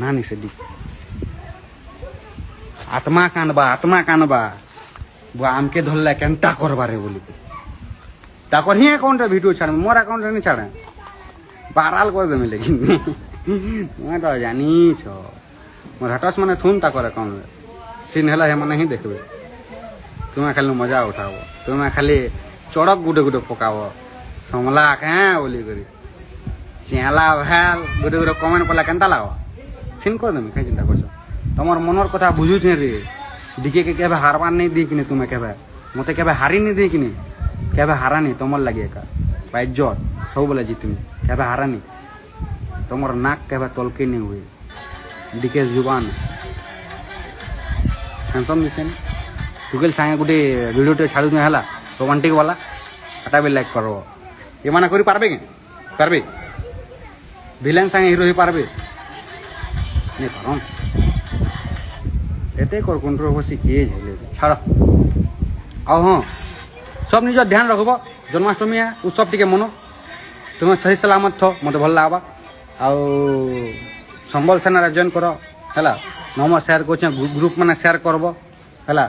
ନାନି ସେଠି ଆତ୍ମା କାନ୍ଦବା ବୁଆ ଆମକେ ଧରଲେ କେନ୍ତା କରବାରେ ବୋଲି ତାକର ହିଁ ଆକାଉଣ୍ଟରେ ভিডিও ছাড়ে মোর আকাউন্টে নি ছাড়ে বারাল করে দেবে লেকিন তুমি তো জানিছ মোর হঠাৎ মানে থুন তাকর আকাউন্টে সিন হেলা হে মানে হি দেখবে তুমি খালি মজা উঠাব তুমি খালি চড়ক গুটে গুটে পকাব সমলা হ্যাঁ বলি করি চেলা ভ্যাল গুটে গুটে কমেন্ট পড়লা কেনতা লাগ সিন করে দেবে কাই চিন্তা করছো তোমার মনের কথা বুঝুছে রে ডিকে কে কেবে হারবার নেই দি কিনে তুমি কেবে মতে কেবে হারি নি দি কিনে কেবে হারানি তোমার লাগে একা বা ইজ্জত সবুলে জিতমি কেবে হারানি তোমার নাক কেবে তলকে নি হুয়ে ডিকে জুবান টেনশন দিছেন টুকেল সাଙ୍ଗে গোটে ভিডিওटे ছাড়ু না হেলা রোমান্টিক वाला এটা বি লাইক করব এমানা করি পারবে কি পারবে ভিলেন সাঙ্গে হিরো হি পারবে নে পারন এতে কর কন্ট্রোভার্সি কিয়ে ঝেলে ছাড় আও হ্যাঁ सब निज ध्यान रखब जन्माष्टमी है उत्सव टी मन तुम सही सलामत थो मत भल लगवा आउ संबल सेना जॉइन कर है नंबर शेयर कर ग्रुप मैंने शेयर करब है।